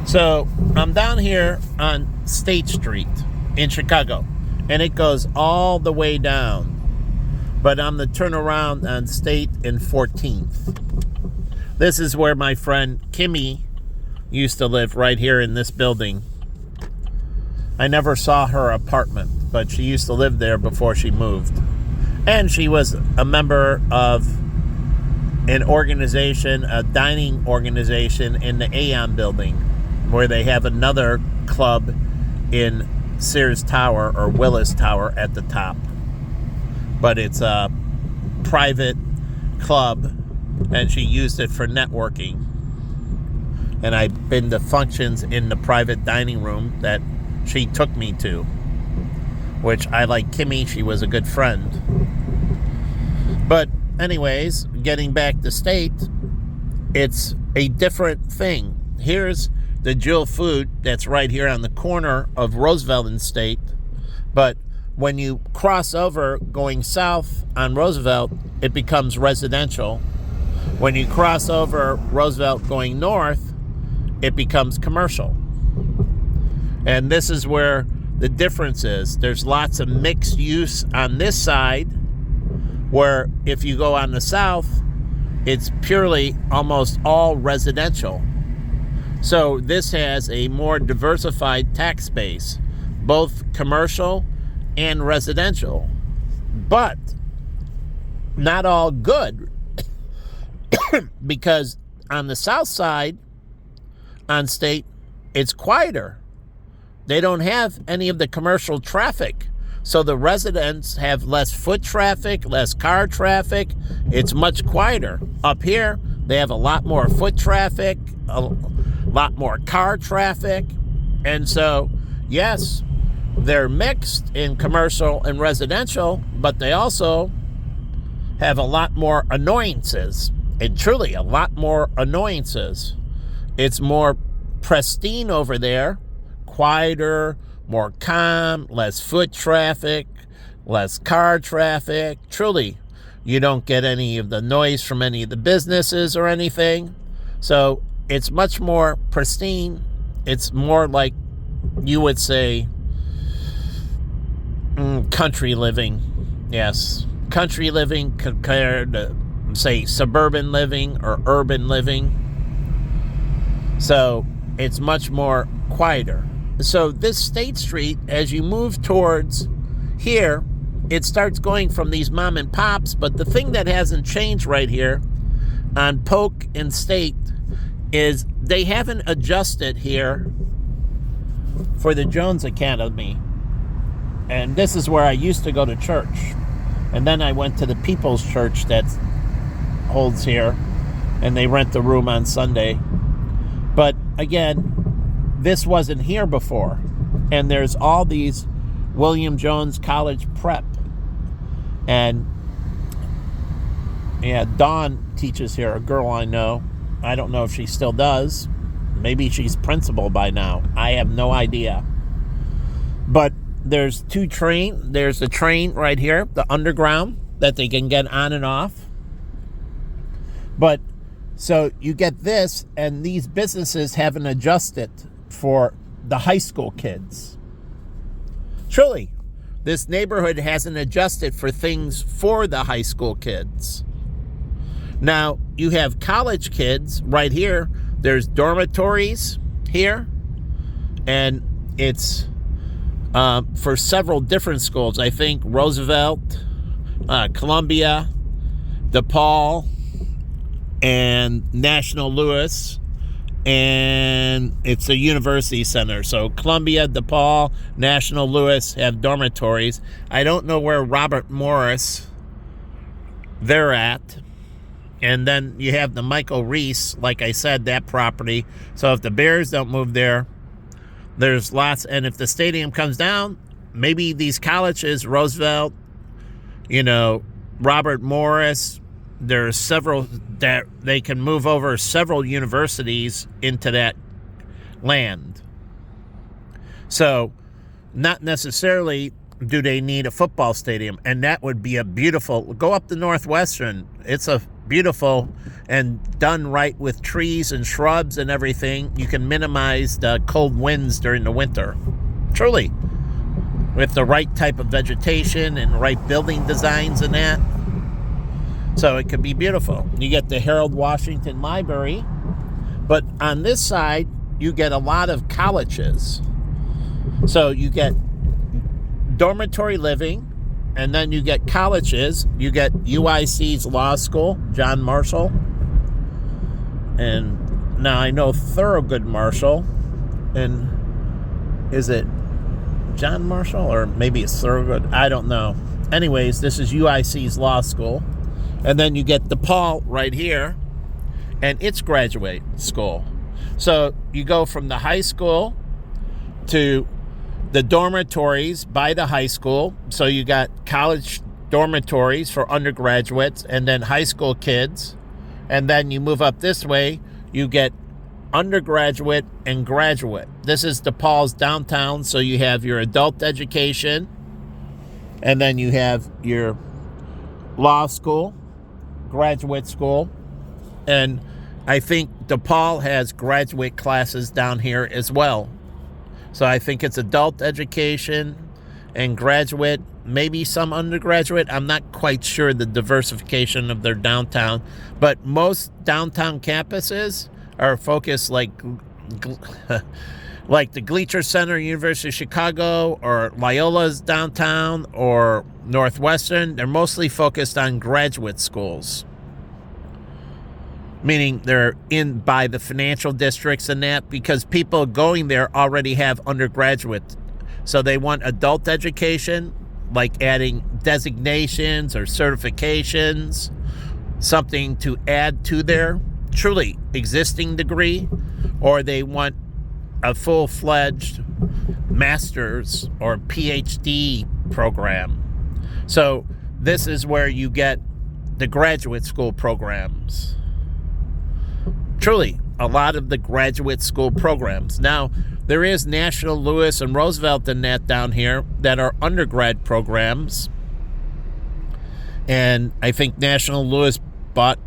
So I'm down here on State Street in Chicago, and it goes all the way down. But I'm the turnaround on State and 14th. This is where my friend Kimmy used to live, right here in this building. I never saw her apartment, but she used to live there before she moved. And she was a member of an organization, a dining organization in the Aon building, where they have another club in Sears Tower or Willis Tower at the top. But it's a private club, and she used it for networking. And I've been to functions in the private dining room that she took me to, which I like Kimmy. She was a good friend. But anyways, getting back to State, it's a different thing. Here's the Jewel Food that's right here on the corner of Roosevelt and State. But when you cross over going south on Roosevelt, it becomes residential. When you cross over Roosevelt going north, it becomes commercial. And this is where the difference is. There's lots of mixed use on this side, where if you go on the south, it's purely almost all residential. So this has a more diversified tax base, both commercial and residential, but not all good. Because on the south side, on State, it's quieter. They don't have any of the commercial traffic. So the residents have less foot traffic, less car traffic. It's much quieter. Up here, they have a lot more foot traffic, a lot more car traffic. And so, yes, they're mixed in commercial and residential, but they also have a lot more annoyances. And truly, a lot more annoyances. It's more pristine over there, quieter, more calm, less foot traffic, less car traffic. Truly, you don't get any of the noise from any of the businesses or anything. So it's much more pristine. It's more like, you would say, country living. Yes, country living compared to, say, suburban living or urban living. So it's much more quieter. So this State Street, as you move towards here, it starts going from these mom and pops. But the thing that hasn't changed right here on Polk and State is they haven't adjusted here for the Jones Academy. And this is where I used to go to church. And then I went to the People's Church that holds here, and they rent the room on Sunday. But again, this wasn't here before. And there's all these William Jones College Prep. And yeah, Dawn teaches here, a girl I know. I don't know if she still does. Maybe she's principal by now. I have no idea. But there's there's a train right here, the underground, that they can get on and off. But so you get this, and these businesses haven't adjusted for the high school kids. Truly, this neighborhood hasn't adjusted for things for the high school kids. Now, you have college kids right here. There's dormitories here, and it's for several different schools. I think Roosevelt, Columbia, DePaul, and National Louis, and it's a university center. So Columbia, DePaul, National Louis have dormitories. I don't know where Robert Morris they're at. And then you have the Michael Reese, like I said, that property. So if the Bears don't move there, there's lots. And if the stadium comes down, maybe these colleges, Roosevelt, Robert Morris, there's several that they can move over several universities into that land. So not necessarily do they need a football stadium, and that would be a beautiful, go up to Northwestern. It's a beautiful and done right with trees and shrubs and everything, you can minimize the cold winds during the winter. Truly. With the right type of vegetation and the right building designs and that. So it could be beautiful. You get the Harold Washington Library, but on this side, you get a lot of colleges. So you get dormitory living, and then you get colleges. You get UIC's Law School, John Marshall. And now I know Thurgood Marshall. And is it John Marshall? Or maybe it's Thurgood. I don't know. Anyways, this is UIC's Law School. And then you get DePaul right here. And its graduate school. So you go from the high school to the dormitories by the high school. So you got college dormitories for undergraduates and then high school kids. And then you move up this way, you get undergraduate and graduate. This is DePaul's downtown. So you have your adult education, and then you have your law school, graduate school, and I think DePaul has graduate classes down here as well. So I think it's adult education and graduate, maybe some undergraduate. I'm not quite sure the diversification of their downtown, but most downtown campuses are focused like the Gleacher Center, University of Chicago, or Loyola's downtown, or Northwestern. They're mostly focused on graduate schools. Meaning they're in by the financial districts and that, because people going there already have undergraduate. So they want adult education, like adding designations or certifications, something to add to their truly existing degree, or they want a full-fledged master's or PhD program. So this is where you get the graduate school programs. Truly, a lot of the graduate school programs. Now, there is National Lewis and Roosevelt and that down here that are undergrad programs. And I think National Lewis bought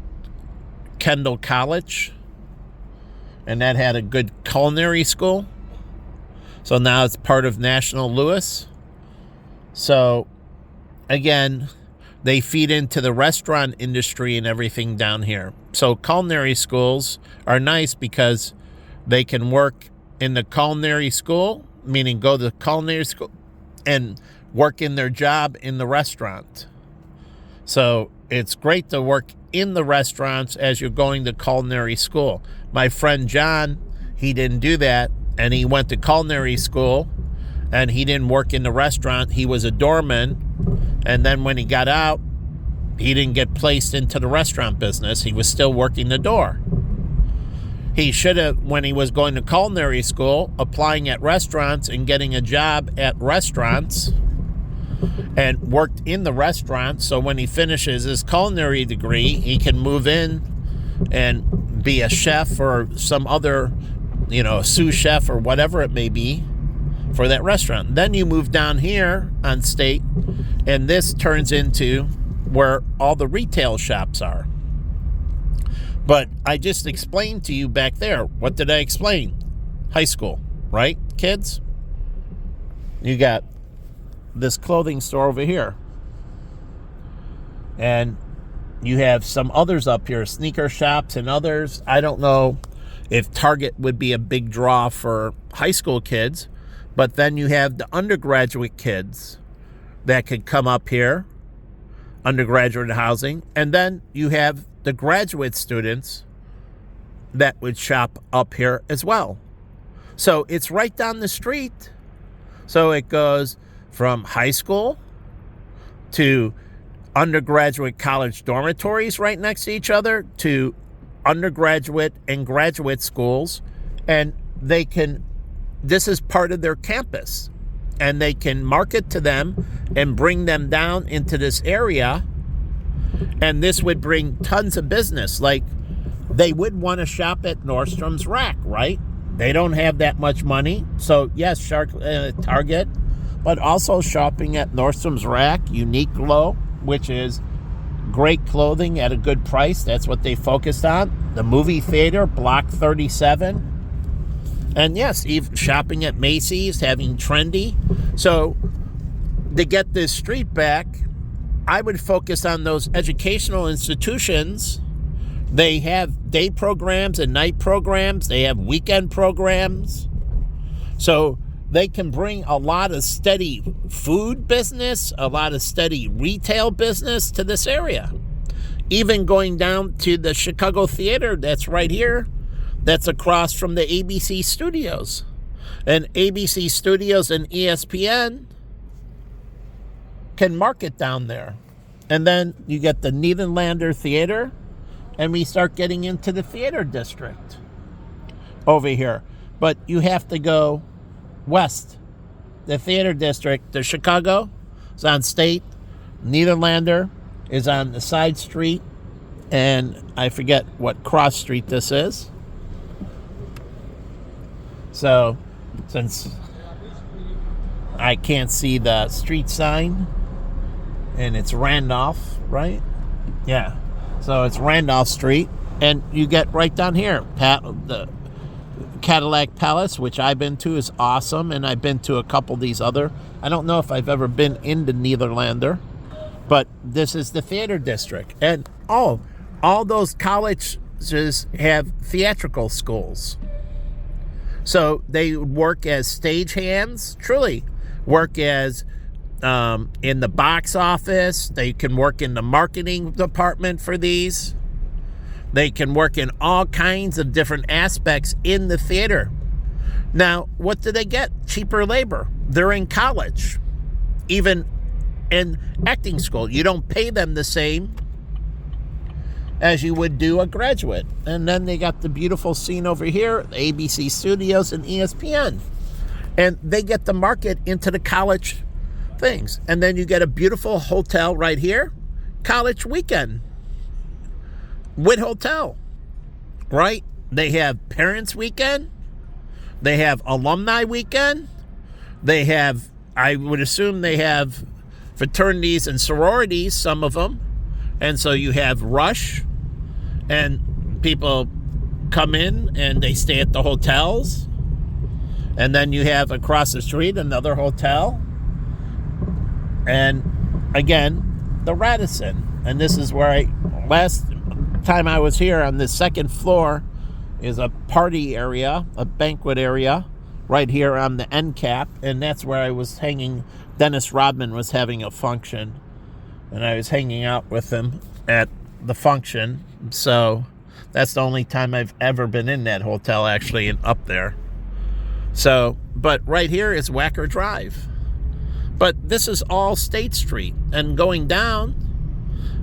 Kendall College, and that had a good culinary school. So now it's part of National Lewis. So, again, they feed into the restaurant industry and everything down here. So culinary schools are nice because they can work in the culinary school, meaning go to culinary school and work in their job in the restaurant. So it's great to work in the restaurants as you're going to culinary school. My friend John, he didn't do that, and he went to culinary school, and he didn't work in the restaurant. He was a doorman. And then when he got out, he didn't get placed into the restaurant business. He was still working the door. He should have, when he was going to culinary school, applying at restaurants and getting a job at restaurants and worked in the restaurant. So when he finishes his culinary degree, he can move in and be a chef or some other, sous chef or whatever it may be for that restaurant. Then you move down here on State, and this turns into where all the retail shops are. But I just explained to you back there. What did I explain? High school, right, kids? You got this clothing store over here. And you have some others up here, sneaker shops and others. I don't know if Target would be a big draw for high school kids. But then you have the undergraduate kids that could come up here, undergraduate housing. And then you have the graduate students that would shop up here as well. So it's right down the street. So it goes from high school to undergraduate college dormitories right next to each other to undergraduate and graduate schools. And this is part of their campus, and they can market to them and bring them down into this area, and this would bring tons of business. Like, they would want to shop at Nordstrom's Rack, right? They don't have that much money, so yes, Target, but also shopping at Nordstrom's Rack, Uniqlo, which is great clothing at a good price. That's what they focused on. The movie theater, Block 37. And yes, even shopping at Macy's, having trendy. So to get this street back, I would focus on those educational institutions. They have day programs and night programs. They have weekend programs. So they can bring a lot of steady food business, a lot of steady retail business to this area. Even going down to the Chicago Theater that's right here, that's across from the ABC Studios. And ABC Studios and ESPN can market down there. And then you get the Nederlander Theater, and we start getting into the theater district over here. But you have to go west. The theater district, the Chicago, is on State. Nederlander is on the side street. And I forget what cross street this is. So, since I can't see the street sign, and it's Randolph, right? Yeah. So it's Randolph Street, and you get right down here. The Cadillac Palace, which I've been to, is awesome, and I've been to a couple of these other. I don't know if I've ever been into Nederlander, but this is the theater district. And all those colleges have theatrical schools. So they work as stagehands, truly work as in the box office. They can work in the marketing department for these. They can work in all kinds of different aspects in the theater. Now, what do they get? Cheaper labor. They're in college, even in acting school. You don't pay them the same as you would do a graduate. And then they got the beautiful scene over here, the ABC Studios and ESPN. And they get the market into the college things. And then you get a beautiful hotel right here, College Weekend. Witt Hotel, right? They have Parents Weekend. They have Alumni Weekend. They have, I would assume they have fraternities and sororities, some of them. And so you have Rush, and people come in and they stay at the hotels. And then you have across the street another hotel. And again, the Radisson. And this is where last time I was here, on the second floor is a party area, a banquet area, right here on the end cap. And that's where I was hanging. Dennis Rodman was having a function, and I was hanging out with him at the function. So that's the only time I've ever been in that hotel, actually, and up there. So, but right here is Wacker Drive. But this is all State Street. And going down,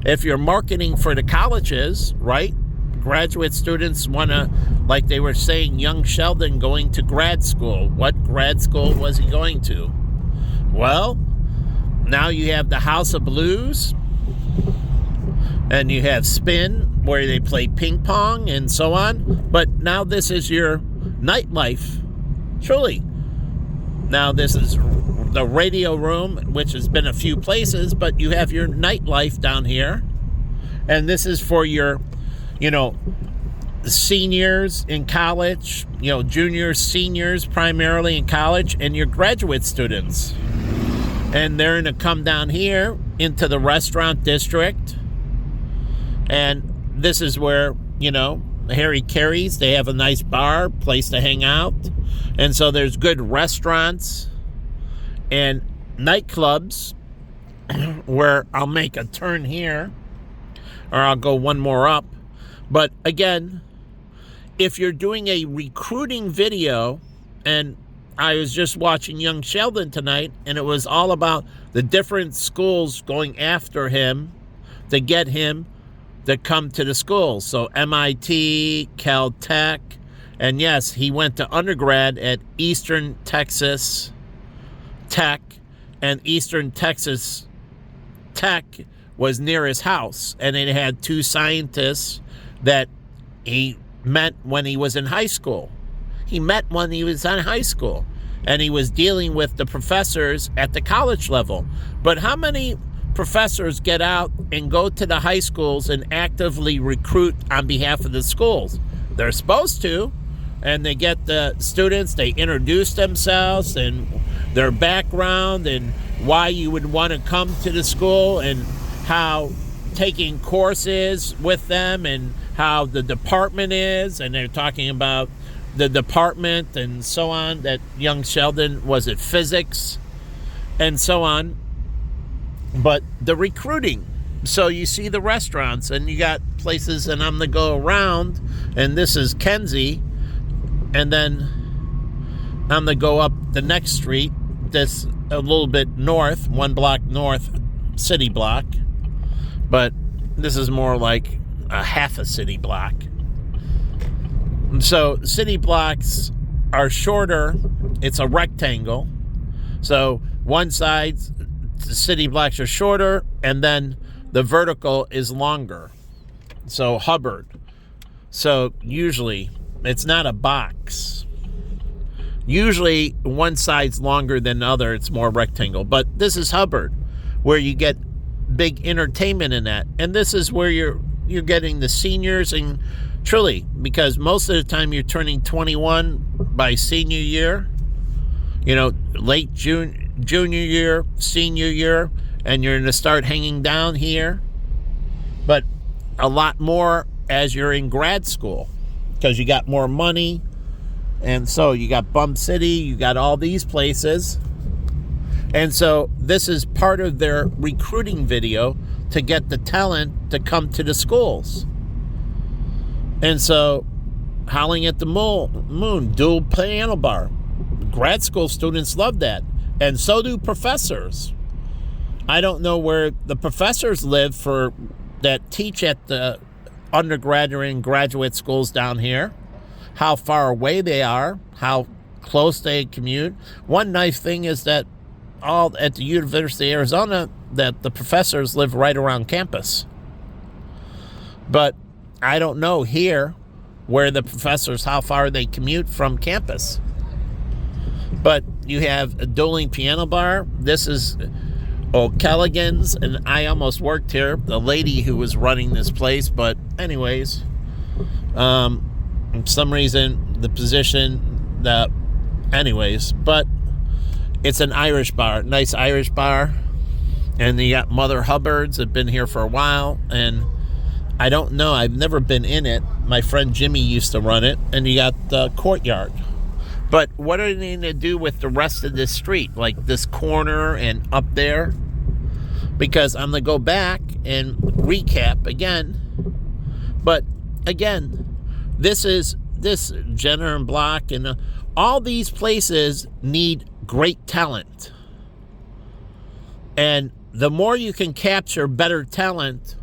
if you're marketing for the colleges, right? Graduate students want to, like they were saying, young Sheldon going to grad school. What grad school was he going to? Well, now you have the House of Blues, and you have Spin, where they play ping pong and so on. But now this is your nightlife, truly. Now this is the radio room, which has been a few places, but you have your nightlife down here. And this is for your, seniors in college, juniors, seniors primarily in college, and your graduate students. And they're going to come down here into the restaurant district. And this is where, Harry Carey's, they have a nice bar, place to hang out. And so there's good restaurants and nightclubs where I'll make a turn here, or I'll go one more up. But again, if you're doing a recruiting video, and I was just watching Young Sheldon tonight, and it was all about the different schools going after him to get him to come to the schools. So MIT, Caltech, and yes, he went to undergrad at Eastern Texas Tech, and Eastern Texas Tech was near his house, and it had two scientists that he met when he was in high school. He met when he was in high school, and he was dealing with the professors at the college level. But how many professors get out and go to the high schools and actively recruit on behalf of the schools. They're supposed to, and they get the students, they introduce themselves and their background and why you would want to come to the school and how taking courses with them and how the department is, and they're talking about the department and so on, that young Sheldon was at physics and so on. But the recruiting, so you see the restaurants and you got places, and I'm going to go around, and this is Kenzie, and then I'm going to go up the next street, this a little bit north, 1 block north, city block, but this is more like a half a city block. So city blocks are shorter, it's a rectangle, so one side, the city blocks are shorter, and then the vertical is longer. So Hubbard. So usually it's not a box. Usually one side's longer than the other. It's more rectangle. But this is Hubbard, where you get big entertainment in that. And this is where you're getting the seniors, and truly, because most of the time you're turning 21 by senior year, late junior year, senior year, and you're going to start hanging down here. But a lot more as you're in grad school, because you got more money. And so you got Bump City, you got all these places. And so this is part of their recruiting video to get the talent to come to the schools. And so Howling at the Moon, dual piano bar. Grad school students love that. And so do professors. I don't know where the professors live that teach at the undergraduate and graduate schools down here, how far away they are, how close they commute. One nice thing is that all at the University of Arizona, that the professors live right around campus. But I don't know here where the professors, how far they commute from campus. But you have a dueling piano bar. This is O'Callaghan's, and I almost worked here, the lady who was running this place. But anyways, for some reason, the position, but it's an Irish bar, nice Irish bar. And you got Mother Hubbard's, have been here for a while, and I don't know, I've never been in it. My friend Jimmy used to run it, and you got the Courtyard. But what are they going to do with the rest of this street, like this corner and up there? Because I'm going to go back and recap again. But again, this Jenner and Block, and all these places need great talent. And the more you can capture better talent,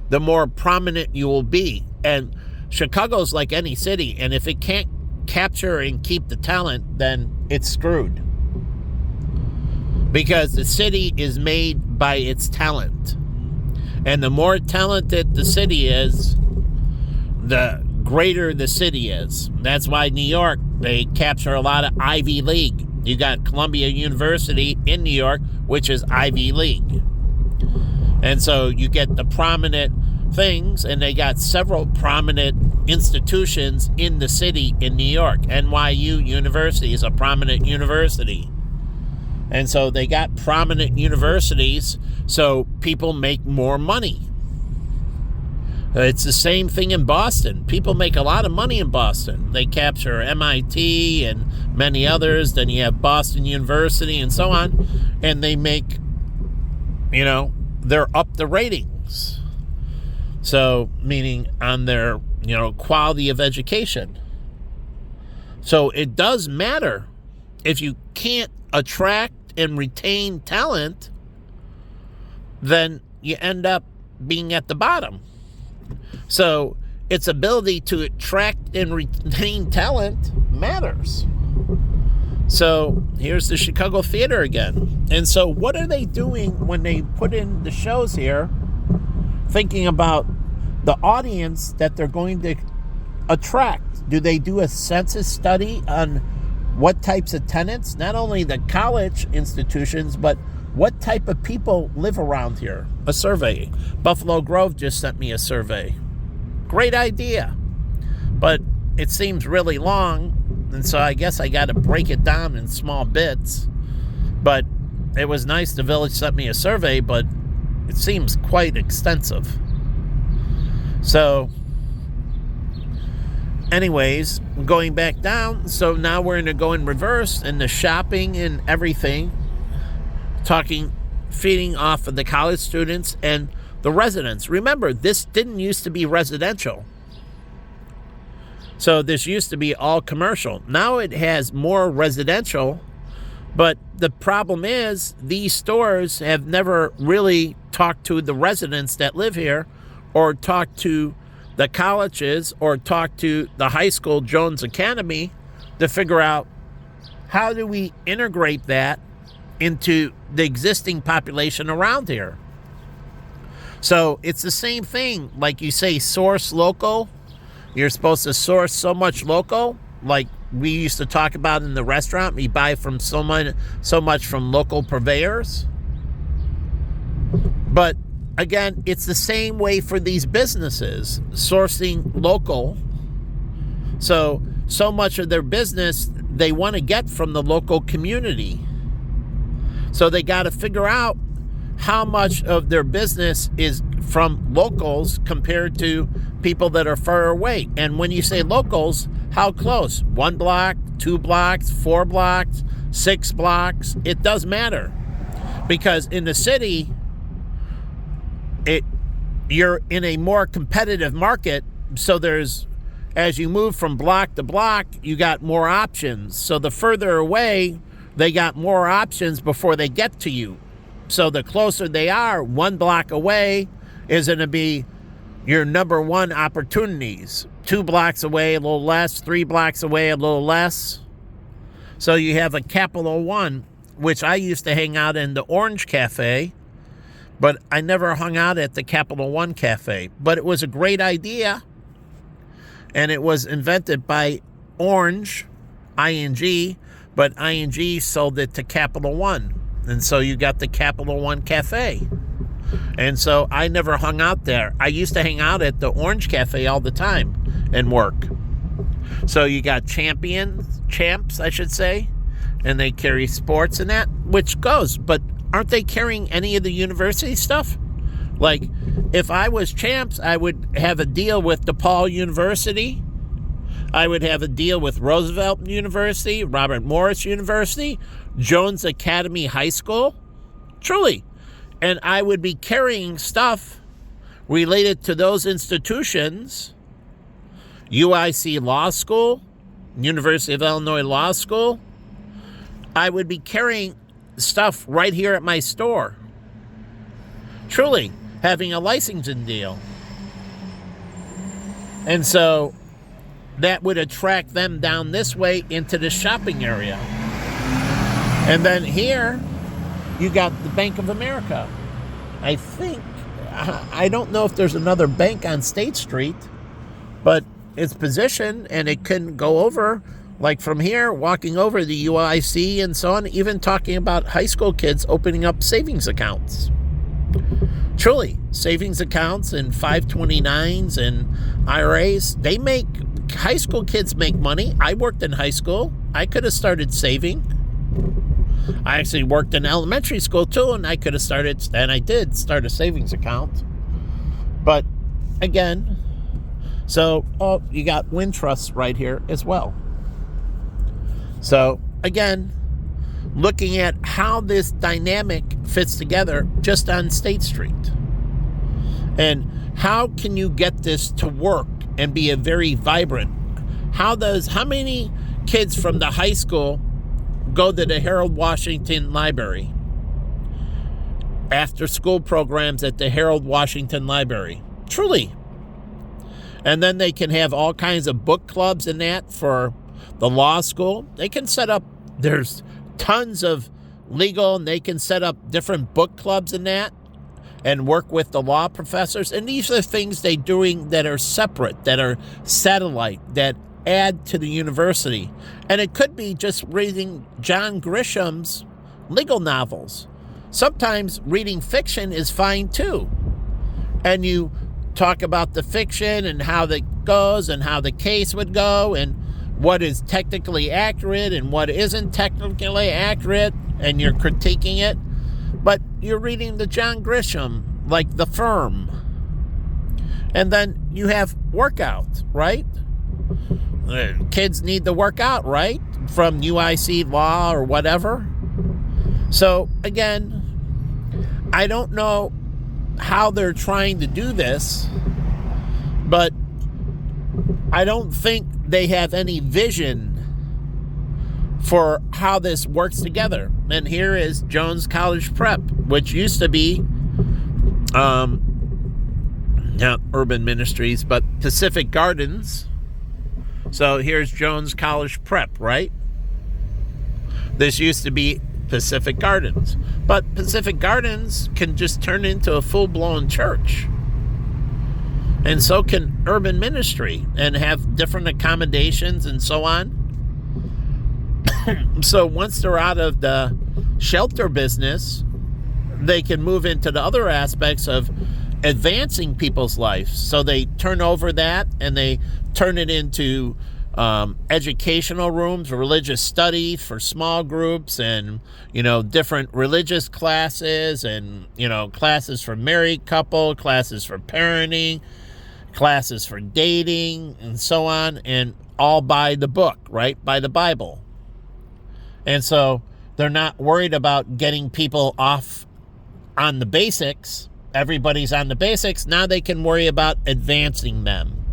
the more prominent you will be. And Chicago's like any city, and if it can't capture and keep the talent, then it's screwed. Because the city is made by its talent. And the more talented the city is, the greater the city is. That's why New York, they capture a lot of Ivy League. You got Columbia University in New York, which is Ivy League. And so you get the prominent things, and they got several prominent institutions in the city in New York. NYU University is a prominent university. And so they got prominent universities, so people make more money. It's the same thing in Boston. People make a lot of money in Boston. They capture MIT and many others. Then you have Boston University and so on. And they make, they're up the ratings. So, meaning on their, quality of education. So it does matter. If you can't attract and retain talent, then you end up being at the bottom. So its ability to attract and retain talent matters. So here's the Chicago Theater again. And so what are they doing when they put in the shows here, thinking about the audience that they're going to attract? Do they do a census study on what types of tenants, not only the college institutions, but What type of people live around here? A survey. Buffalo Grove just sent me a survey. Great idea. But it seems really long, and so I guess I got to break it down in small bits. But it was nice the village sent me a survey, but it seems quite extensive. So, anyways, going back down, so now we're going to go in reverse, and the shopping and everything, feeding off of the college students and the residents. Remember, this didn't used to be residential. So this used to be all commercial. Now it has more residential, but the problem is these stores have never really talked to the residents that live here, or talked to the colleges, or talked to the high school, Jones Academy, to figure out how do we integrate that into the existing population around here. So it's the same thing. Like you say, source local. You're supposed to source so much local. Like we used to talk about in the restaurant, we buy from so much from local purveyors. But again, it's the same way for these businesses, sourcing local. So much of their business they want to get from the local community. So they got to figure out how much of their business is from locals compared to people that are far away. And when you say locals, how close? 1 block, 2 blocks, 4 blocks, 6 blocks? It does matter. Because in the city, you're in a more competitive market, so as you move from block to block, you got more options. So the further away, they got more options before they get to you. So the closer they are, 1 block away is going to be your number one opportunities. 2 blocks away, a little less. 3 blocks away, a little less. So you have a Capital One, which I used to hang out in the Orange Cafe, but I never hung out at the Capital One Cafe. But it was a great idea, and it was invented by Orange, ING, but ING sold it to Capital One. And so you got the Capital One Cafe. And so I never hung out there. I used to hang out at the Orange Cafe all the time and work. So you got champs, I should say, and they carry sports and that, which goes. But aren't they carrying any of the university stuff? Like, if I was champs, I would have a deal with DePaul University. I would have a deal with Roosevelt University, Robert Morris University, Jones Academy High School. Truly. And I would be carrying stuff related to those institutions. UIC Law School, University of Illinois Law School. I would be carrying stuff right here at my store. Truly, having a licensing deal. And so that would attract them down this way into the shopping area. And then here, you got the Bank of America. I don't know if there's another bank on State Street, but it's positioned and it can go over, like from here, walking over the UIC and so on, even talking about high school kids opening up savings accounts. Truly, savings accounts and 529s and IRAs, high school kids make money. I worked in high school. I could have started saving. I actually worked in elementary school too, and I could have started, and I did start a savings account. But again, so you got Wintrust right here as well. So again, looking at how this dynamic fits together just on State Street. And how can you get this to work and be a very vibrant? How many kids from the high school go to the Harold Washington Library? After school programs at the Harold Washington Library. Truly. And then they can have all kinds of book clubs and that for the law school. They can set up, there's tons of legal, and they can set up different book clubs and that and work with the law professors. And these are things they're doing that are separate, that are satellite, that add to the university. And it could be just reading John Grisham's legal novels. sometimes reading fiction is fine too. And you talk about the fiction and how that goes and how the case would go and what is technically accurate and what isn't technically accurate, and you're critiquing it. But you're reading the John Grisham, like The Firm. And then you have workout, right? Kids need to work out, right? From UIC law or whatever. So, again, I don't know how they're trying to do this, but I don't think they have any vision for how this works together. And here is Jones College Prep, which used to be not Urban Ministries, but Pacific Gardens. So here's Jones College Prep, right? This used to be Pacific Gardens. But Pacific Gardens can just turn into a full-blown church. And so can Urban Ministry, and have different accommodations and so on. So once they're out of the shelter business, they can move into the other aspects of advancing people's lives. So they turn over that and they turn it into educational rooms, religious study for small groups, and, different religious classes, and, classes for married couple, classes for parenting, classes for dating, and so on, and all by the book, right? By the Bible. And so they're not worried about getting people off on the basics. Everybody's on the basics. Now they can worry about advancing them.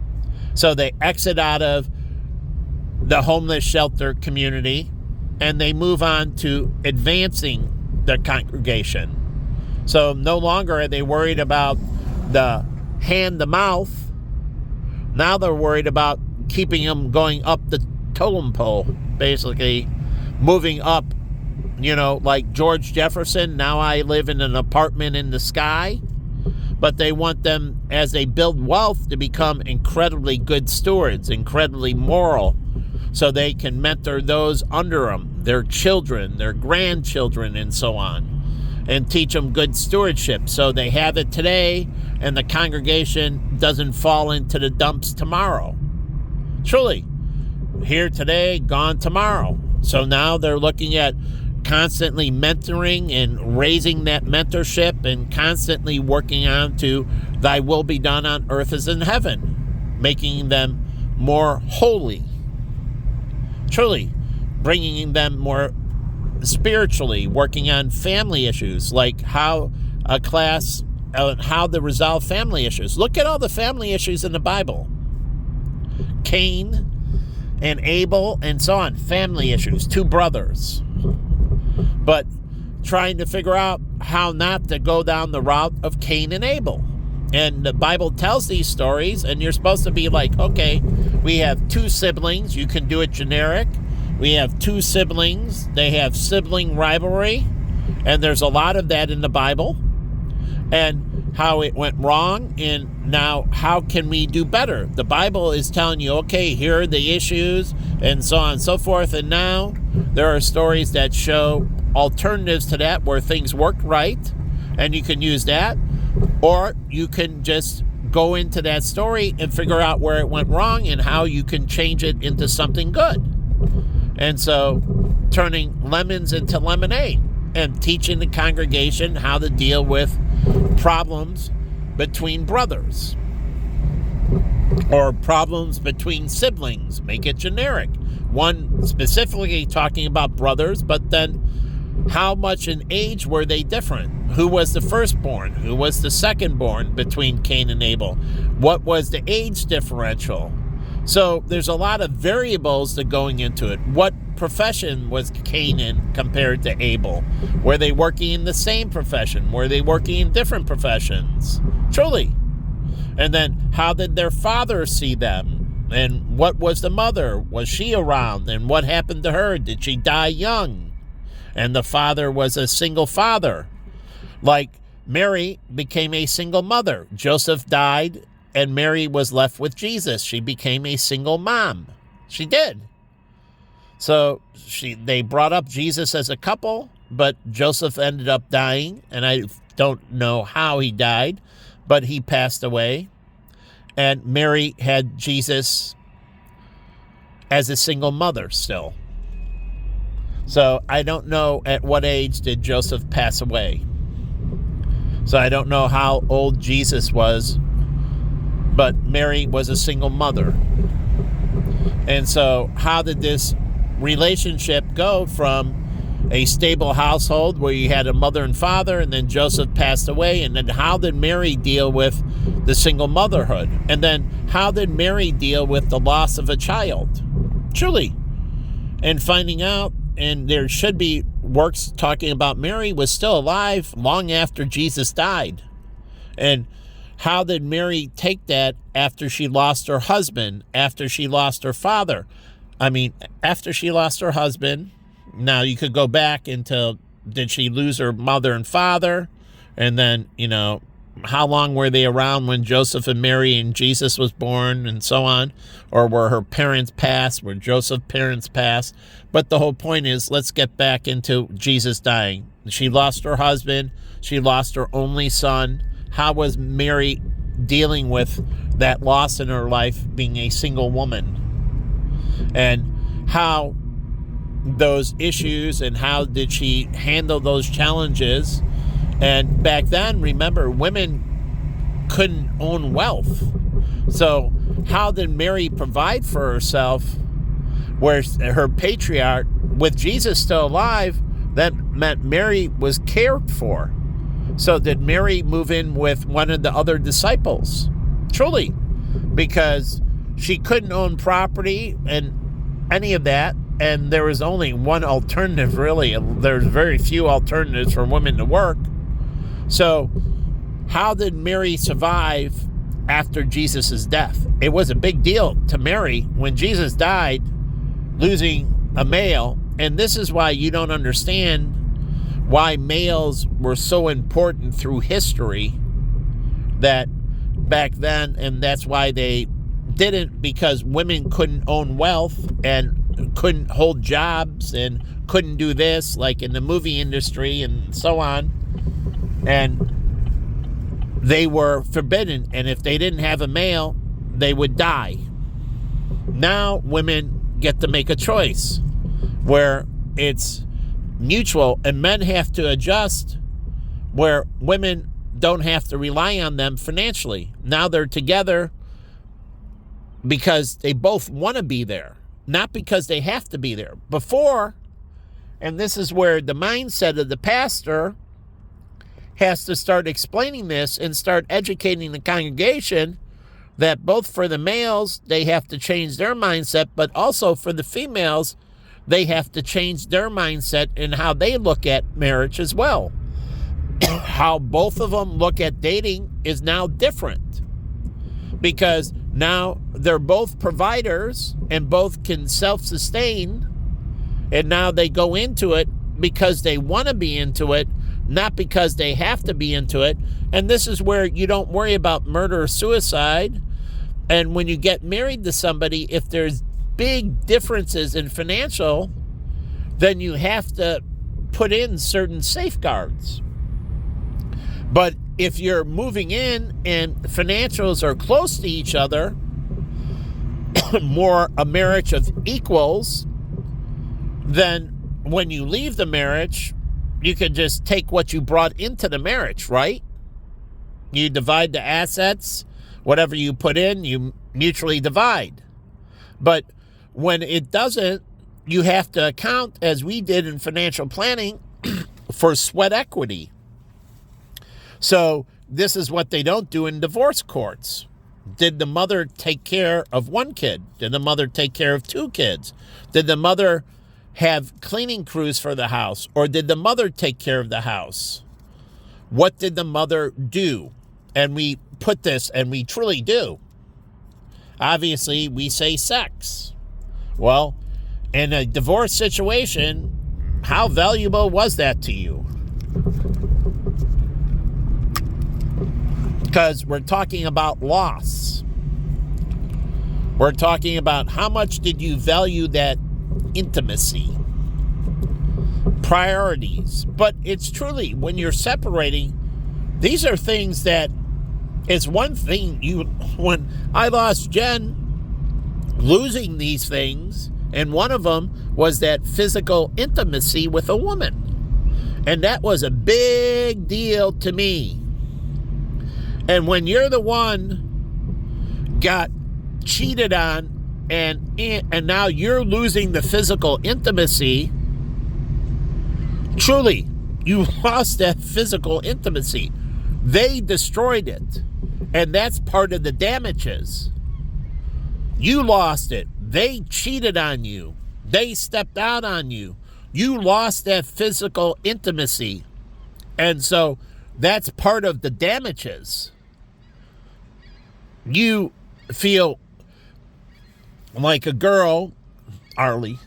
So they exit out of the homeless shelter community and they move on to advancing their congregation. So no longer are they worried about the hand to mouth. Now they're worried about keeping them going up the totem pole, basically moving up, like George Jefferson. Now I live in an apartment in the sky. But they want them, as they build wealth, to become incredibly good stewards, incredibly moral, so they can mentor those under them, their children, their grandchildren, and so on, and teach them good stewardship so they have it today and the congregation doesn't fall into the dumps tomorrow. Truly, here today, gone tomorrow. So now they're looking at constantly mentoring and raising that mentorship and constantly working on to thy will be done on earth as in heaven, making them more holy. Truly, bringing them more spiritually, working on family issues, like how to resolve family issues. Look at all the family issues in the Bible. Cain and Abel and so on, family issues, two brothers. But trying to figure out how not to go down the route of Cain and Abel. And the Bible tells these stories, and you're supposed to be like, okay, we have two siblings. You can do it generic. We have two siblings. They have sibling rivalry, and there's a lot of that in the Bible. And how it went wrong, and now how can we do better? The Bible is telling you, okay, here are the issues, and so on and so forth. And now there are stories that show alternatives to that where things work right, and you can use that. Or you can just go into that story and figure out where it went wrong and how you can change it into something good. And so turning lemons into lemonade and teaching the congregation how to deal with problems between brothers or problems between siblings. Make it generic. One specifically talking about brothers, but then how much in age were they different? Who was the firstborn? Who was the secondborn between Cain and Abel? What was the age differential? So there's a lot of variables that going into it. What profession was Cain in compared to Abel? Were they working in the same profession? Were they working in different professions? Truly. And then how did their father see them? And what was the mother? Was she around? And what happened to her? Did she die young? And the father was a single father. Like Mary became a single mother. Joseph died and Mary was left with Jesus. She became a single mom. She did. So they brought up Jesus as a couple, but Joseph ended up dying, and I don't know how he died, but he passed away. And Mary had Jesus as a single mother still. So I don't know at what age did Joseph pass away. So I don't know how old Jesus was, but Mary was a single mother. And so how did this relationship go from a stable household where you had a mother and father, and then Joseph passed away, and then how did Mary deal with the single motherhood? And then how did Mary deal with the loss of a child? Truly. And finding out, and there should be works talking about Mary was still alive long after Jesus died. And how did Mary take that after she lost her husband, after she lost her father? I mean, after she lost her husband, now you could go back into, did she lose her mother and father? And then, how long were they around when Joseph and Mary and Jesus was born and so on? Or were her parents passed? Were Joseph's parents passed? But the whole point is, let's get back into Jesus dying. She lost her husband. She lost her only son. How was Mary dealing with that loss in her life, being a single woman? And how those issues, and how did she handle those challenges? And back then, remember, women couldn't own wealth. So how did Mary provide for herself, where her patriarch, with Jesus still alive, that meant Mary was cared for? So did Mary move in with one of the other disciples? Truly, because she couldn't own property and any of that, and there was only one alternative, really. There's very few alternatives for women to work. So how did Mary survive after Jesus' death? It was a big deal to Mary when Jesus died, losing a male. And this is why you don't understand why males were so important through history that back then, and that's why they didn't, because women couldn't own wealth and couldn't hold jobs and couldn't do this, like in the movie industry and so on. And they were forbidden, and if they didn't have a male, they would die. Now women get to make a choice where it's mutual, and men have to adjust where women don't have to rely on them financially. Now they're together because they both want to be there, not because they have to be there. Before, and this is where the mindset of the pastor has to start explaining this and start educating the congregation, that both for the males, they have to change their mindset, but also for the females, they have to change their mindset and how they look at marriage as well. How both of them look at dating is now different, because now they're both providers and both can self-sustain, and now they go into it because they want to be into it, not because they have to be into it. And this is where you don't worry about murder or suicide. And when you get married to somebody, if there's big differences in financial, then you have to put in certain safeguards. But if you're moving in and financials are close to each other, more a marriage of equals, then when you leave the marriage, you can just take what you brought into the marriage, right? You divide the assets, whatever you put in, you mutually divide. But when it doesn't, you have to account, as we did in financial planning, for sweat equity. So this is what they don't do in divorce courts. Did the mother take care of one kid? Did the mother take care of two kids? Did the mother have cleaning crews for the house, or did the mother take care of the house? What did the mother do? And we put this, and we truly do. Obviously, we say sex. Well, in a divorce situation, how valuable was that to you? Because we're talking about loss. We're talking about how much did you value that intimacy, priorities. But it's truly, when you're separating, these are things that, it's one thing when I lost Jen, losing these things, and one of them was that physical intimacy with a woman. And that was a big deal to me. And when you're the one got cheated on, and now you're losing the physical intimacy, truly, you lost that physical intimacy. They destroyed it. And that's part of the damages. You lost it. They cheated on you. They stepped out on you. You lost that physical intimacy. And so that's part of the damages. You feel like a girl, Arlie,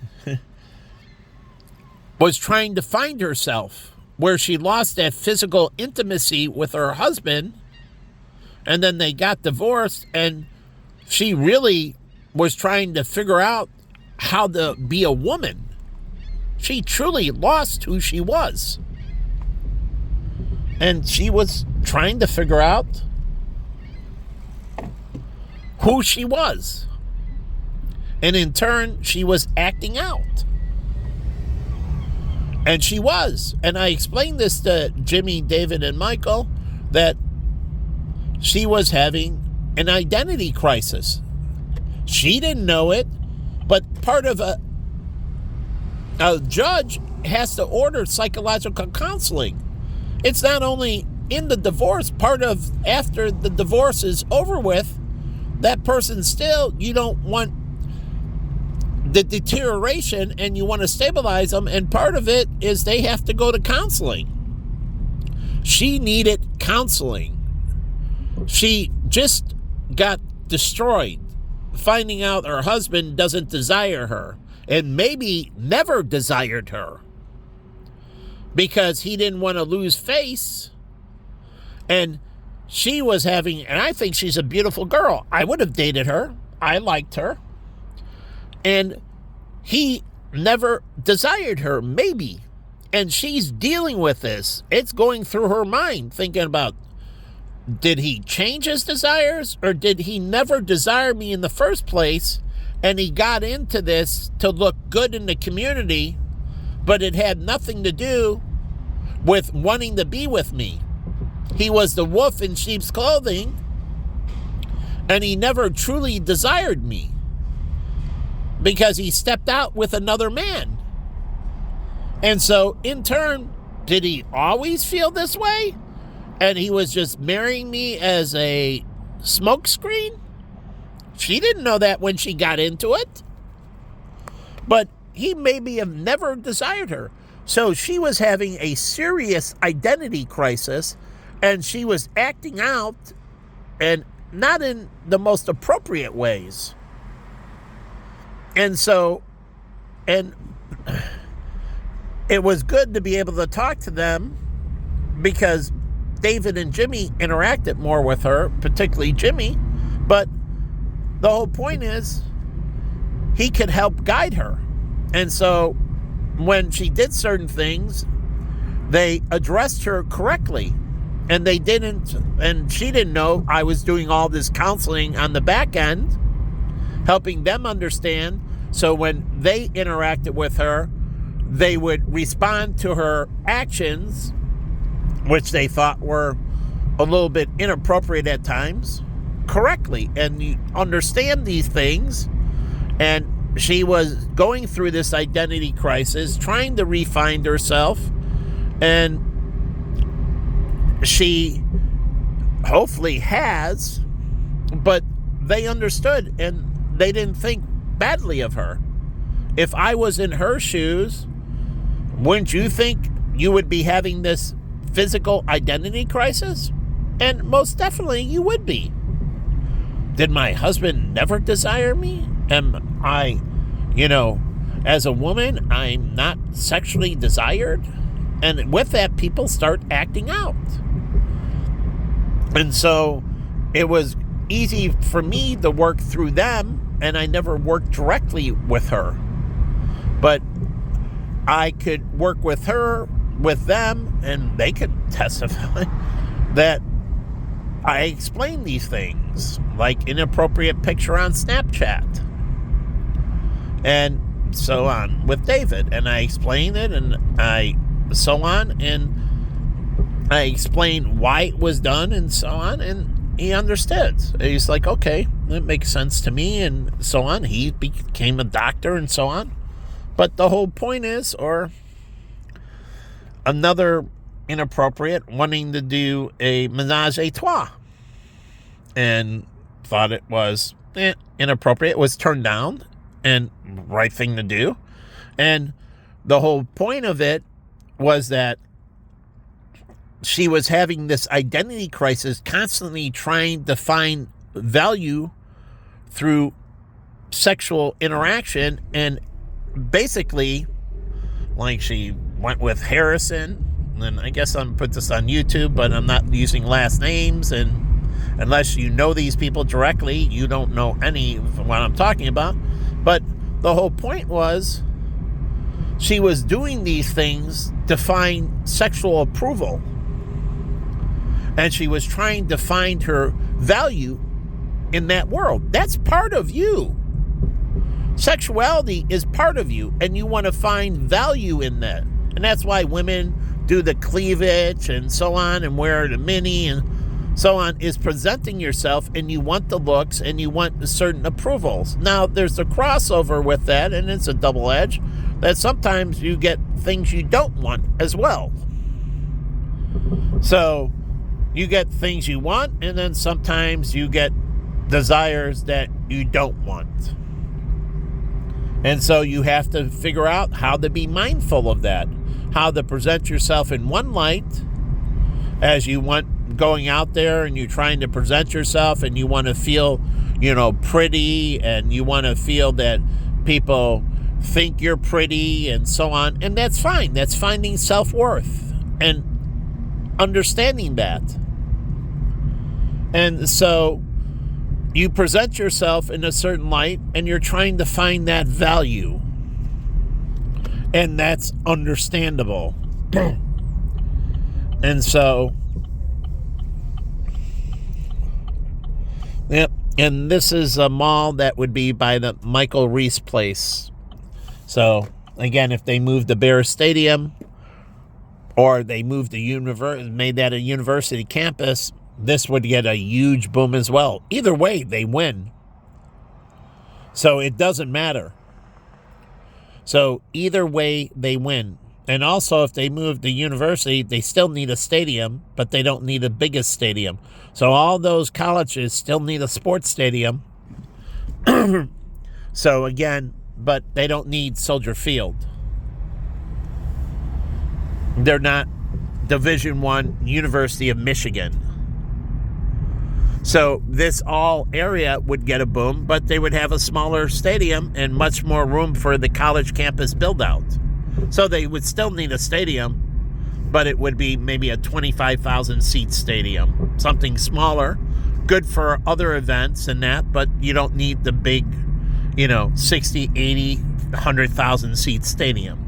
was trying to find herself, where she lost that physical intimacy with her husband, and then they got divorced, and she really was trying to figure out how to be a woman. She truly lost who she was. And she was trying to figure out who she was. And in turn, she was acting out. And she was. And I explained this to Jimmy, David, and Michael, that she was having an identity crisis. She didn't know it, but part of a judge has to order psychological counseling. It's not only in the divorce, part of after the divorce is over with, that person still, you don't want the deterioration and you want to stabilize them, and part of it is they have to go to counseling. She needed counseling. She just got destroyed, finding out her husband doesn't desire her, and maybe never desired her, because he didn't want to lose face. And she was having, and I think she's a beautiful girl. I would have dated her. I liked her. And he never desired her, maybe. And she's dealing with this. It's going through her mind, thinking about, did he change his desires, or did he never desire me in the first place, and he got into this to look good in the community, but it had nothing to do with wanting to be with me. He was the wolf in sheep's clothing, and he never truly desired me because he stepped out with another man. And so, in turn, did he always feel this way? And he was just marrying me as a smokescreen? She didn't know that when she got into it. But he maybe have never desired her. So she was having a serious identity crisis, and she was acting out, and not in the most appropriate ways. And so, and it was good to be able to talk to them, because David and Jimmy interacted more with her, particularly Jimmy. But the whole point is, he could help guide her. And so when she did certain things, they addressed her correctly. And they didn't, and she didn't know I was doing all this counseling on the back end, helping them understand. So when they interacted with her, they would respond to her actions, which they thought were a little bit inappropriate at times, correctly. And you understand these things. And she was going through this identity crisis, trying to re-find herself. And she hopefully has, but they understood, and they didn't think badly of her. If I was in her shoes, wouldn't you think you would be having this physical identity crisis? And most definitely you would be. Did my husband never desire me? Am I, as a woman, I'm not sexually desired? And with that, people start acting out. And so it was easy for me to work through them, and I never worked directly with her. But I could work with them, and they could testify that I explain these things, like inappropriate picture on Snapchat and so on with David. And I explain it, and so on, and I explain why it was done and so on, and he understood. He's like, okay, that makes sense to me, and so on. He became a doctor and so on. But the whole point is, or another inappropriate, wanting to do a menage a trois, and thought it was inappropriate, was turned down, and right thing to do. And the whole point of it was that she was having this identity crisis, constantly trying to find value through sexual interaction, and basically, like, she went with Harrison, and I guess I'm put this on YouTube, but I'm not using last names, and unless you know these people directly, you don't know any of what I'm talking about. But the whole point was, she was doing these things to find sexual approval, and she was trying to find her value in that world. That's part of you. Sexuality is part of you, and you want to find value in that. And that's why women do the cleavage and so on, and wear the mini and so on, is presenting yourself, and you want the looks, and you want certain approvals. Now, there's a crossover with that, and it's a double edge, that sometimes you get things you don't want as well. So you get things you want, and then sometimes you get desires that you don't want. And so you have to figure out how to be mindful of that, how to present yourself in one light as you want, going out there and you're trying to present yourself, and you want to feel, pretty, and you want to feel that people think you're pretty and so on. And that's fine. That's finding self-worth and understanding that. And so you present yourself in a certain light, and you're trying to find that value. And that's understandable. And so, yep. And this is a mall that would be by the Michael Reese place. So, again, if they moved the Bears Stadium, or they moved made that a university campus, this would get a huge boom as well. Either way, they win. So it doesn't matter. So either way, they win. And also, if they move the university, they still need a stadium, but they don't need the biggest stadium. So all those colleges still need a sports stadium. So again, but they don't need Soldier Field. They're not Division I, University of Michigan. So this all area would get a boom, but they would have a smaller stadium and much more room for the college campus build-out. So they would still need a stadium, but it would be maybe a 25,000-seat stadium, something smaller, good for other events and that, but you don't need the big, 60, 80, 100,000-seat stadium.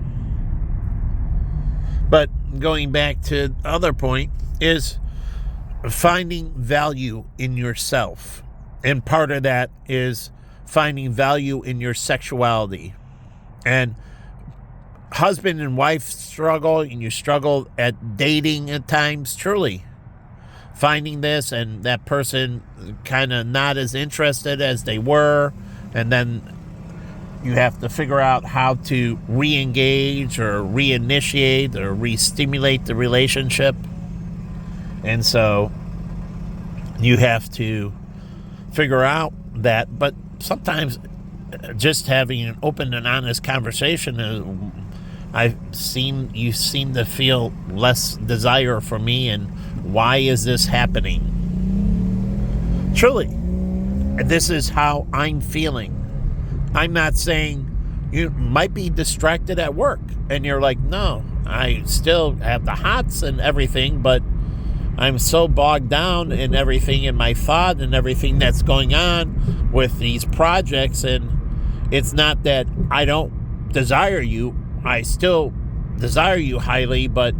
But going back to the other point is finding value in yourself. And part of that is finding value in your sexuality. And husband and wife struggle, and you struggle at dating at times, truly. Finding this, and that person kind of not as interested as they were, and then you have to figure out how to re-engage or reinitiate or re-stimulate the relationship. And so you have to figure out that. But sometimes just having an open and honest conversation, you seem to feel less desire for me, and why is this happening? Truly, this is how I'm feeling. I'm not saying you might be distracted at work, and you're like, no, I still have the hots and everything, but I'm so bogged down in everything, in my thought and everything that's going on with these projects. And it's not that I don't desire you. I still desire you highly, but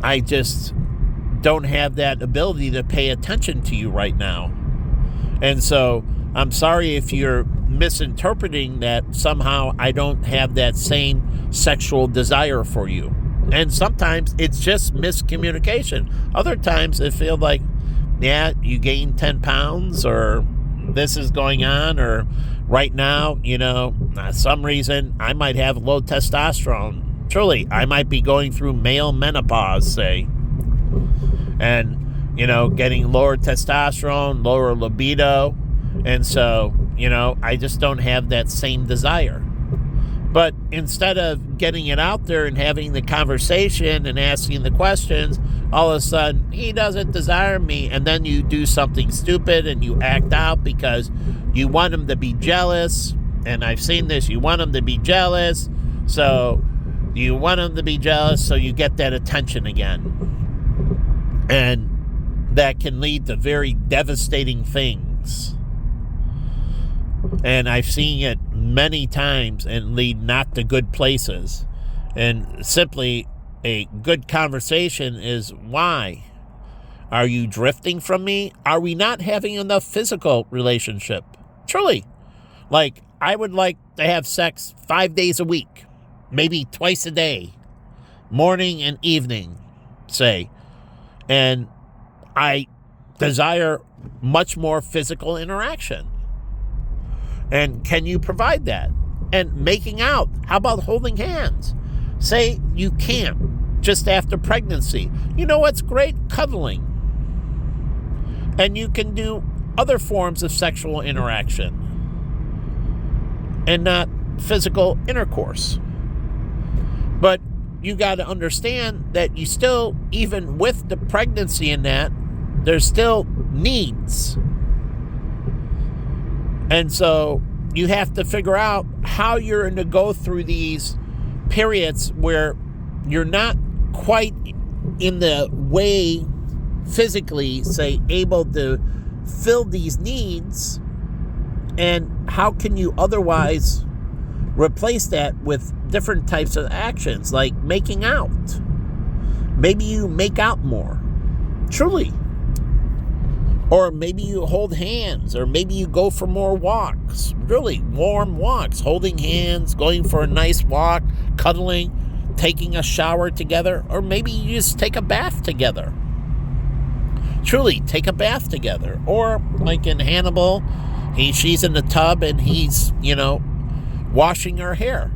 I just don't have that ability to pay attention to you right now. And so I'm sorry if you're misinterpreting that somehow I don't have that same sexual desire for you. And sometimes it's just miscommunication. Other times it feels like, yeah, you gained 10 pounds, or this is going on, or right now, some reason I might have low testosterone. Truly, I might be going through male menopause, say, and, getting lower testosterone, lower libido. And so, I just don't have that same desire. But instead of getting it out there and having the conversation and asking the questions, all of a sudden, he doesn't desire me. And then you do something stupid and you act out because you want him to be jealous. And I've seen this. You want him to be jealous. So you want him to be jealous so you get that attention again. And that can lead to very devastating things. And I've seen it many times and lead not to good places. And simply a good conversation is, why? Are you drifting from me? Are we not having enough physical relationship? Truly. Like, I would like to have sex 5 days a week, maybe twice a day, morning and evening, say. And I desire much more physical interaction. And can you provide that? And making out, how about holding hands? Say you can't, just after pregnancy. You know what's great? Cuddling. And you can do other forms of sexual interaction and not physical intercourse. But you got to understand that you still, even with the pregnancy in that, there's still needs. And so you have to figure out how you're going to go through these periods where you're not quite in the way physically, say, able to fill these needs. And how can you otherwise replace that with different types of actions, like making out? Maybe you make out more. Truly. Or maybe you hold hands, or maybe you go for more walks, really warm walks, holding hands, going for a nice walk, cuddling, taking a shower together, or maybe you just take a bath together. Truly, take a bath together. Or like in Hannibal, she's in the tub and he's, washing her hair.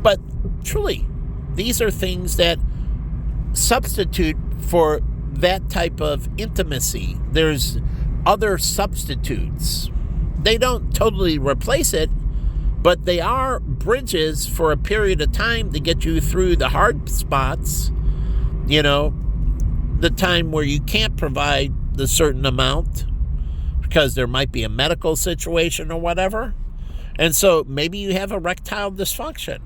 But truly, these are things that substitute for that type of intimacy. There's other substitutes. They don't totally replace it, but they are bridges for a period of time to get you through the hard spots, the time where you can't provide the certain amount because there might be a medical situation or whatever. And so maybe you have erectile dysfunction,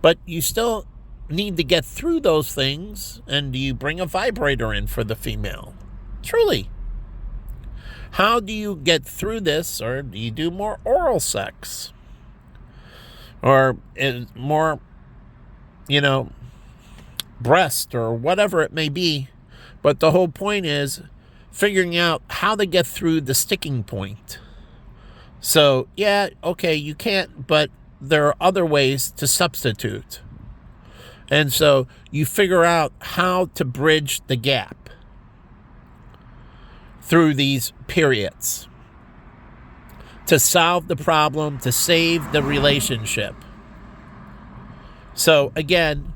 but you still need to get through those things, and do you bring a vibrator in for the female? Truly. How do you get through this? Or do you do more oral sex? Or more, breast or whatever it may be. But the whole point is figuring out how to get through the sticking point. So, yeah, okay, you can't, but there are other ways to substitute. And so you figure out how to bridge the gap through these periods to solve the problem, to save the relationship. So again,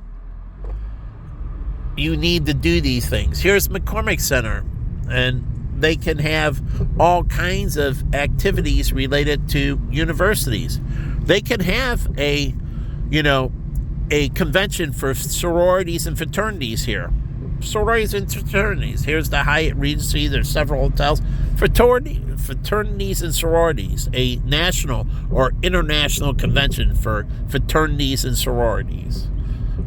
you need to do these things. Here's McCormick Center, and they can have all kinds of activities related to universities. They can have a convention for sororities and fraternities here. Sororities and fraternities. Here's the Hyatt Regency. There's several hotels. Fraternities and sororities. A national or international convention for fraternities and sororities.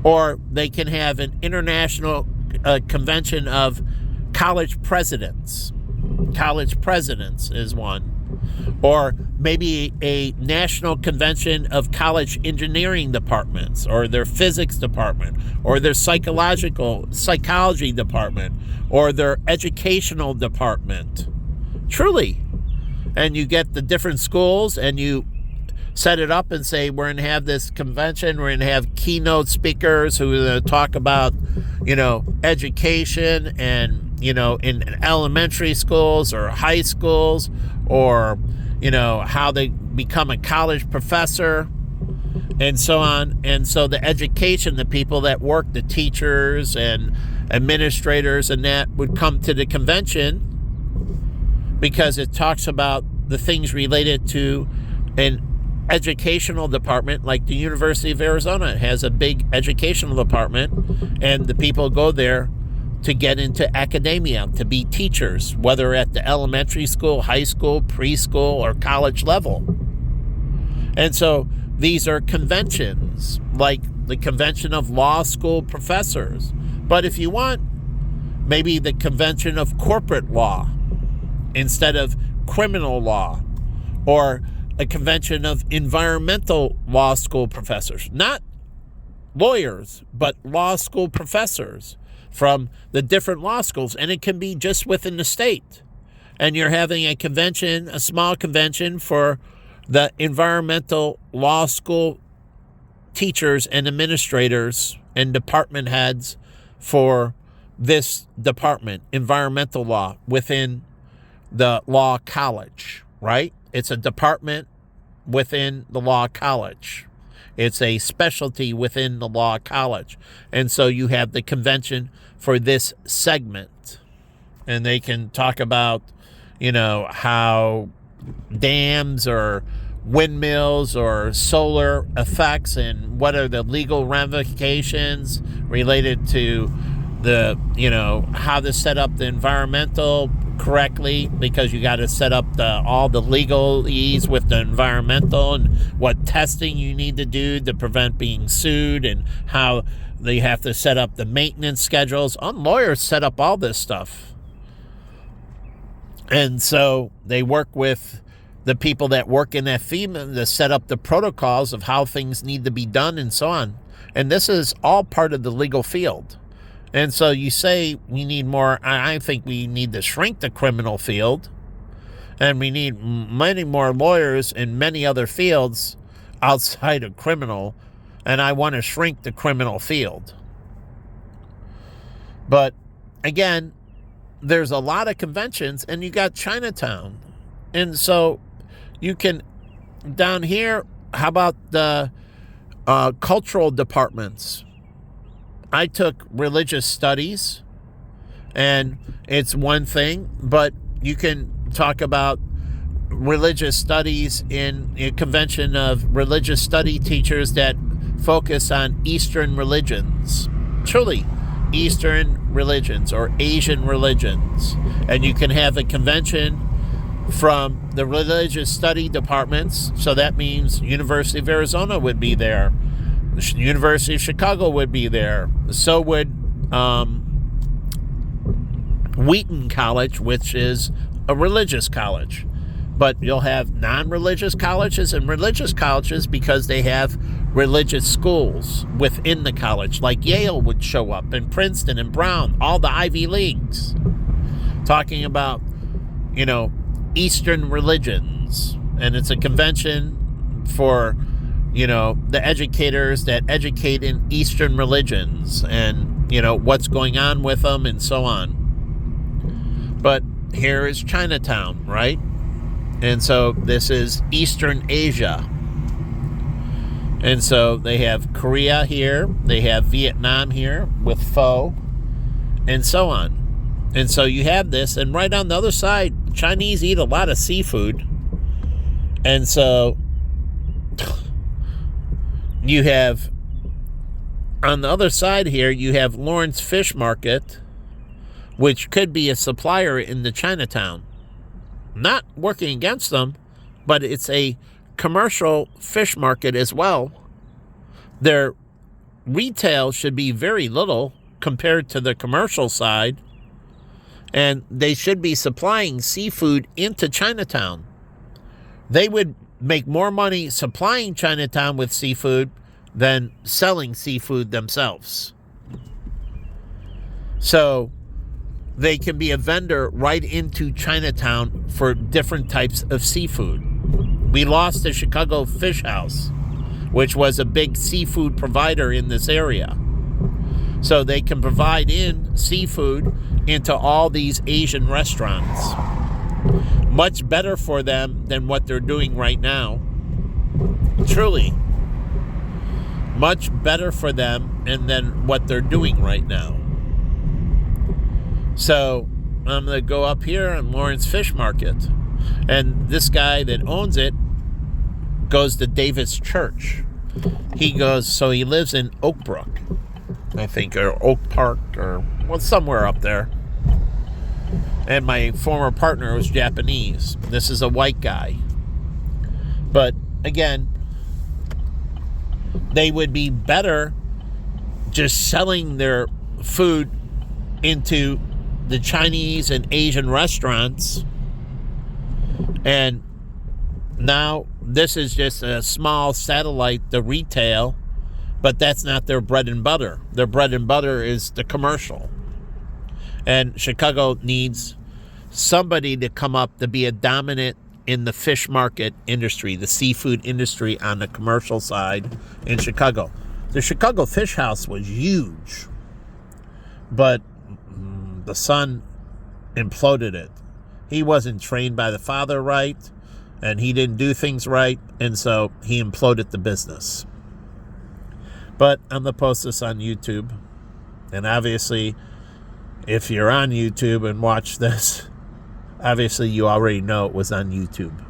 Or they can have an international convention of college presidents. College presidents is one. Or maybe a national convention of college engineering departments, or their physics department, or their psychology department, or their educational department. Truly. And you get the different schools and you set it up and say, we're going to have this convention, we're going to have keynote speakers who are going to talk about, education and, in elementary schools or high schools, or, how they become a college professor and so on. And so the education, the people that work, the teachers and administrators and that would come to the convention because it talks about the things related to an educational department. Like the University of Arizona has a big educational department, and the people go there to get into academia, to be teachers, whether at the elementary school, high school, preschool, or college level. And so these are conventions, like the Convention of Law School Professors. But if you want, maybe the Convention of Corporate Law instead of criminal law, or a convention of environmental law school professors, not lawyers, but law school professors from the different law schools. And it can be just within the state. And you're having a convention, a small convention for the environmental law school teachers and administrators and department heads for this department, environmental law, within the law college, right? It's a department within the law college. It's a specialty within the law college. And so you have the convention for this segment. And they can talk about, how dams or windmills or solar effects and what are the legal ramifications related to the, how to set up the environmental correctly, because you got to set up all the legalese with the environmental and what testing you need to do to prevent being sued, and how they have to set up the maintenance schedules. Lawyers set up all this stuff. And so they work with the people that work in that field to set up the protocols of how things need to be done and so on. And this is all part of the legal field. And so you say we need more. I think we need to shrink the criminal field, and we need many more lawyers in many other fields outside of criminal, and I want to shrink the criminal field. But again, there's a lot of conventions, and you got Chinatown. And so you can, down here, how about the cultural departments? I took religious studies, and it's one thing, but you can talk about religious studies in a convention of religious study teachers that focus on Eastern religions, truly Eastern religions or Asian religions. And you can have a convention from the religious study departments, so that means University of Arizona would be there. The University of Chicago would be there. So would Wheaton College, which is a religious college. But you'll have non-religious colleges and religious colleges because they have religious schools within the college. Like Yale would show up, and Princeton and Brown, all the Ivy Leagues. Talking about, Eastern religions. And it's a convention for the educators that educate in Eastern religions and, what's going on with them and so on. But here is Chinatown, right? And so this is Eastern Asia. And so they have Korea here, they have Vietnam here with pho, and so on. And so you have this, and right on the other side, Chinese eat a lot of seafood. And so you have, on the other side here, you have Lawrence Fish Market, which could be a supplier in the Chinatown. Not working against them, but it's a commercial fish market as well. Their retail should be very little compared to the commercial side, and they should be supplying seafood into Chinatown. they would make more money supplying Chinatown with seafood than selling seafood themselves. So they can be a vendor right into Chinatown for different types of seafood. We lost the Chicago Fish House, which was a big seafood provider in this area. So they can provide in seafood into all these Asian restaurants. Much better for them than what they're doing right now. Truly. Much better for them and than what they're doing right now. So I'm going to go up here on Lawrence Fish Market. And this guy that owns it goes to Davis Church. He lives in Oak Brook, I think, or Oak Park, or somewhere up there. And my former partner was Japanese. This is a white guy. But again, they would be better just selling their food into the Chinese and Asian restaurants. And now this is just a small satellite to retail, but that's not their bread and butter. Their bread and butter is the commercial. And Chicago needs somebody to come up to be a dominant in the fish market industry, the seafood industry on the commercial side in Chicago. The Chicago Fish House was huge, but the son imploded it. He wasn't trained by the father right, and he didn't do things right, and so he imploded the business. But I'm going to post this on YouTube, and obviously, if you're on YouTube and watch this, obviously you already know it was on YouTube.